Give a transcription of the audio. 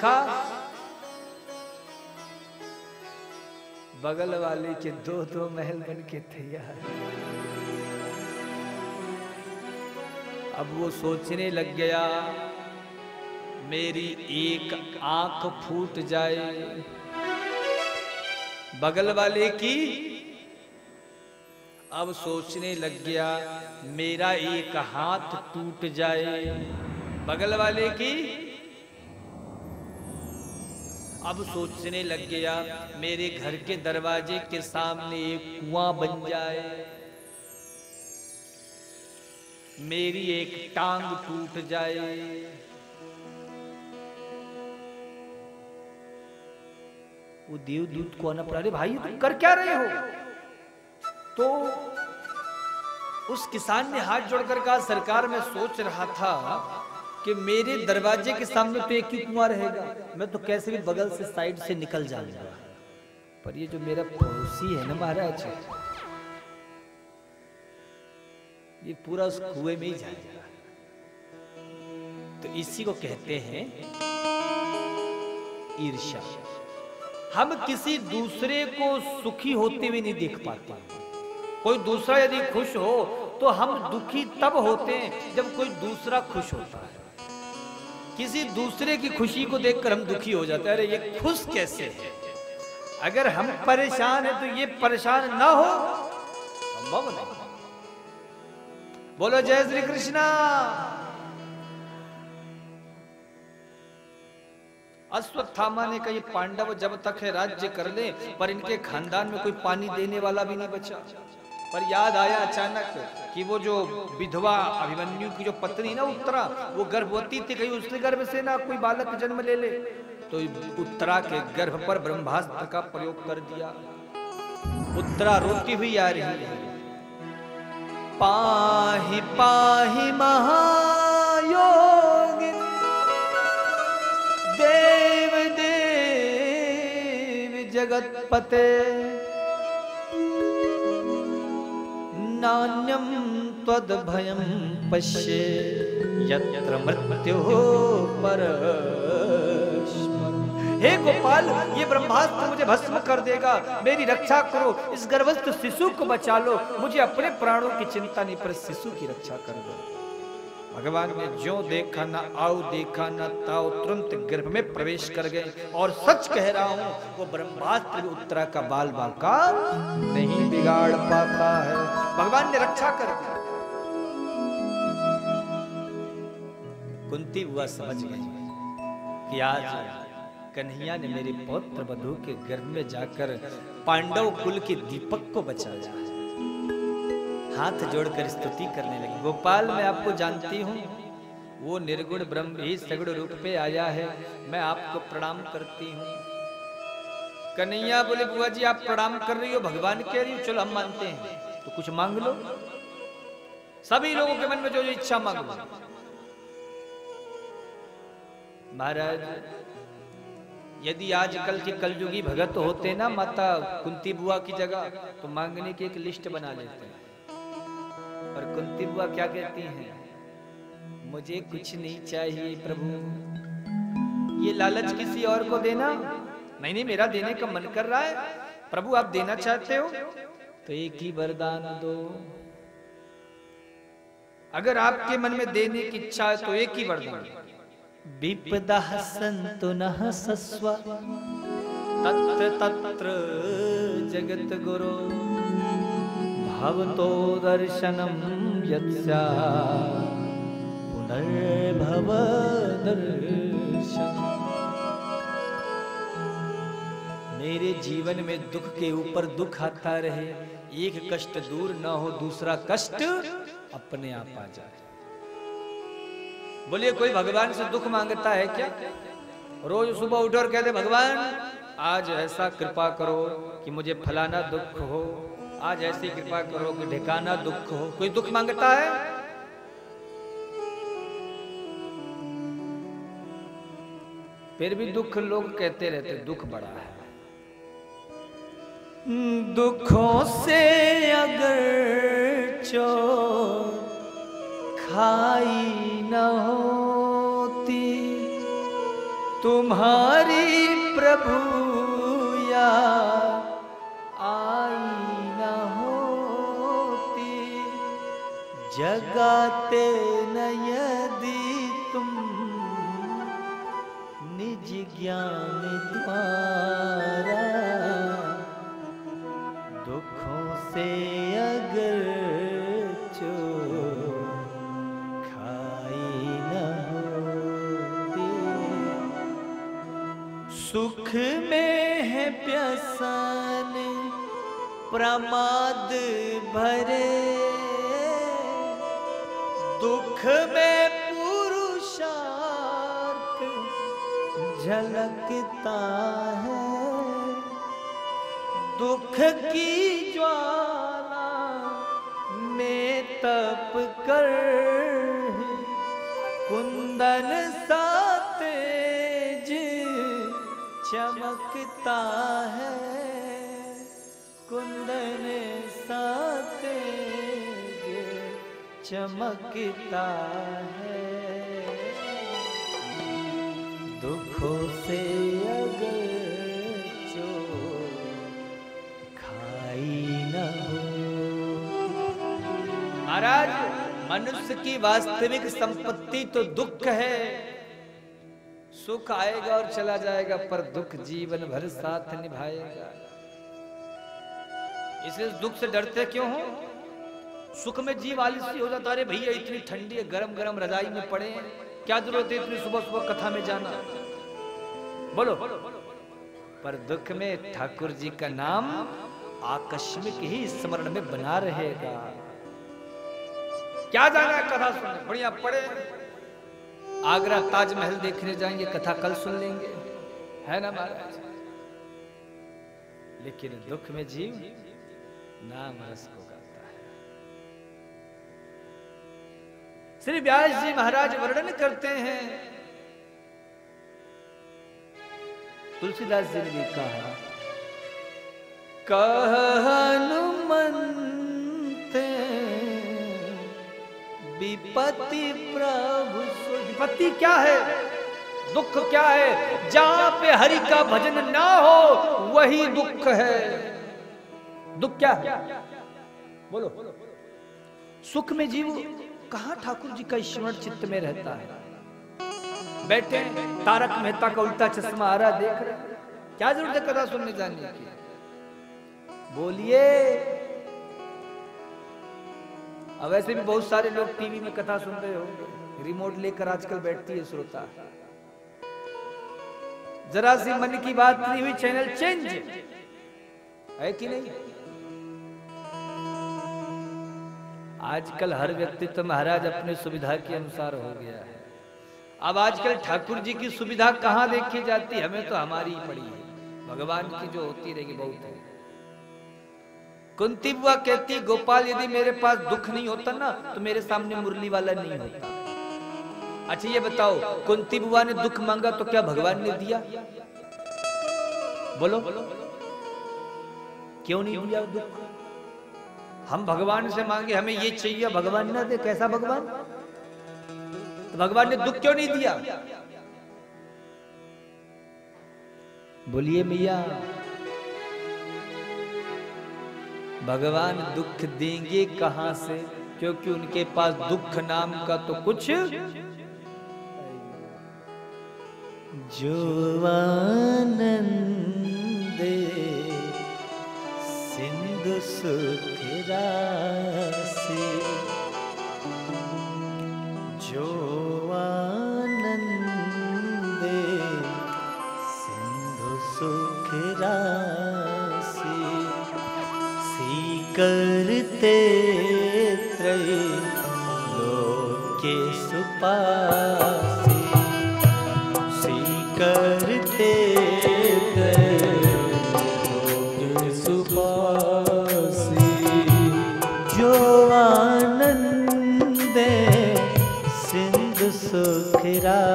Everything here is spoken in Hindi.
देखा बगल वाले के दो दो महल बन के तैयार। अब वो सोचने लग गया मेरी एक आंख फूट जाए, बगल वाले की। अब सोचने लग गया मेरा एक हाथ टूट जाए, बगल वाले की। अब सोचने लग गया मेरे घर के दरवाजे के सामने एक कुआं बन जाए, मेरी एक टांग टूट जाए। वो देवदूत को आना पड़ा, अरे भाई तुम कर क्या रहे हो? तो उस किसान ने हाथ जोड़कर कहा सरकार मैं सोच रहा था कि मेरे दरवाजे के सामने तो एक ही कुआं रहेगा, मैं तो कैसे भी बगल से साइड से निकल जाऊंगा, पर ये जो मेरा पड़ोसी है ना महाराज, ये पूरा उस कुएं में ही जाएगा। तो इसी को कहते हैं ईर्ष्या। हम किसी दूसरे को सुखी होते हुए नहीं देख पाते। कोई दूसरा यदि खुश हो तो हम दुखी तब होते हैं जब कोई दूसरा खुश होता है। किसी दूसरे की खुशी को देखकर हम दुखी हो जाते हैं, अरे ये खुश कैसे है। अगर हम परेशान हैं तो ये परेशान ना हो, संभव नहीं। बोलो जय श्री कृष्णा। अश्वत्थामा ने कहा ये पांडव जब तक है राज्य कर ले, पर इनके खानदान में कोई पानी देने वाला भी नहीं बचा। पर याद आया अचानक कि वो जो विधवा अभिमन्यु की जो पत्नी ना उत्तरा, वो गर्भवती थी, कहीं उसके गर्भ से ना कोई बालक जन्म ले ले। तो उत्तरा के गर्भ पर ब्रह्मास्त्र का प्रयोग कर दिया। उत्तरा रोती हुई आ रही है, पाहि पाहि महायोगिन देव देव जगतपते नान्यम त्वद्भयं पश्ये यत्र मृत्युः परस्मरम्। हे गोपाल ये ब्रह्मास्त्र मुझे भस्म कर देगा, मेरी रक्षा करो, इस गर्भस्थ शिशु को बचा लो, मुझे अपने प्राणों की चिंता नहीं पर शिशु की रक्षा कर दो। भगवान ने जो देखा ना आओ देखा ना ताओ, तुरंत गर्भ में प्रवेश कर गए। और सच कह रहा हूं वो ब्रह्मास्त्र उत्तरा का बाल बाका नहीं बिगाड़ पाता है। भगवान ने रक्षा कर दी। कुंती बुआ समझ गई कि आज कन्हैया ने मेरे पौत्र वधू के गर्भ में जाकर पांडव कुल के दीपक को बचाया। हाथ जोड़कर स्तुति करने लगी, गोपाल मैं आपको जानती हूँ, वो निर्गुण ब्रह्म ही सगुण रूप पे आया है, मैं आपको प्रणाम करती हूँ। कन्हैया बोले बुआ जी आप प्रणाम कर रही हो, भगवान कह रही हो, चलो हम मानते हैं, तो कुछ मांग लो, सभी लोगों के मन में जो इच्छा मांग लो। महाराज यदि आजकल के कलयुगी भगत होते ना माता कुंती बुआ की जगह, तो मांगने की एक लिस्ट बना लेते हैं। और कुंती बुआ क्या कहती हैं, मुझे कुछ नहीं चाहिए प्रभु, ये लालच किसी और को देना नहीं, नहीं मेरा देने का मन कर रहा है, प्रभु आप देना चाहते हो तो एक ही वरदान दो। अगर आपके मन में देने की इच्छा है तो एक ही वरदान, विपदा सन्तु नः सस्व तत्र तत्र जगत गुरो भवतो दर्शनम यत्स्या पुनर्भव दर्शन। मेरे जीवन में दुख के ऊपर दुख आता रहे, एक कष्ट दूर ना हो दूसरा कष्ट अपने आप आ जाए। बोलिए कोई भगवान से दुख मांगता है क्या? रोज सुबह उठो और कहते भगवान आज ऐसा कृपा करो कि मुझे फलाना दुख हो, आज ऐसी कृपा करो कि ढिकाना दुख हो। कोई दुख मांगता है? फिर भी दुख लोग कहते रहते दुख बड़ा है। दुखों से अगर चोट खाई न होती तुम्हारी प्रभु या आई न होती, जगाते न यदि तुम निज ज्ञान द्वारा, दुखों से अगर जो खाई न होती, सुख में है व्यसन प्रमाद भरे, दुख में पुरुषार्थ झलकता है, दुख की ज्वाला में तप कर कुंदन सा तेज चमकता है, कुंदन सा तेज चमकता है, दुखों से अगर जो खाई न हो। महाराज, मनुष्य की वास्तविक संपत्ति तो दुख है। सुख आएगा और चला जाएगा, पर दुख जीवन भर साथ निभाएगा। इसलिए दुख से डरते क्यों हो? सुख में जीव आलसी हो जाता, अरे भैया इतनी ठंडी है, गरम गरम रजाई में पड़े हैं, क्या जरूरत है इतनी सुबह सुबह कथा में जाना, बोलो। पर दुख में ठाकुर जी का नाम आकस्मिक ही स्मरण में बना रहेगा। क्या जाना है कथा सुनने, बढ़िया पड़े, आगरा ताजमहल देखने जाएंगे, कथा कल सुन लेंगे, है ना महाराज। लेकिन दुख में जीव नाम रस को गाता है। श्री व्यास जी महाराज वर्णन करते हैं, तुलसीदास जी ने भी कहा, कह हनुमंत विपत्ति प्रभु। विपत्ति क्या है, दुख क्या है? जहां पे हरि का भजन ना हो वही दुख है। दुख क्या है बोलो? सुख में जीव कहां ठाकुर जी का स्मरण चित्त में रहता है। बैठे तारक मेहता का उल्टा चश्मा आ रहा देख रहे, क्या जरूरत है कथा सुनने जाने की? बोलिए। अब वैसे भी बहुत सारे लोग टीवी में कथा सुन रहे होंगे, रिमोट लेकर आजकल बैठती है श्रोता। जरा सी मन की बात नहीं हुई, चैनल चेंज है कि नहीं? आजकल हर व्यक्ति तो महाराज अपने सुविधा के अनुसार हो गया है। अब आजकल ठाकुर जी की सुविधा कहां देखी जाती है? हमें तो हमारी ही पड़ी है, भगवान की जो होती रहेगी बहुत है। कुंती बुआ कहती, गोपाल यदि मेरे पास दुख नहीं होता ना तो मेरे सामने मुरली वाला नहीं होता। अच्छा ये बताओ, कुंती बुआ ने दुख मांगा तो क्या भगवान ने दिया? बोलो, क्यों नहीं दिया दुख? हम भगवान से मांगे हमें ये चाहिए, भगवान ना दे, कैसा भगवान? तो भगवान ने दुख क्यों नहीं दिया? बोलिए मैया। भगवान दुख देंगे कहां से? क्योंकि उनके पास दुख नाम का तो कुछ। जो आनंद सिंधु सुख राशि, जो आनंद सिंधु सुख राशि, करते त्रैलोक्य सुपासी, करते त्रैलोक्य सुपासी, जो आनंद सिंधु सुख राशि।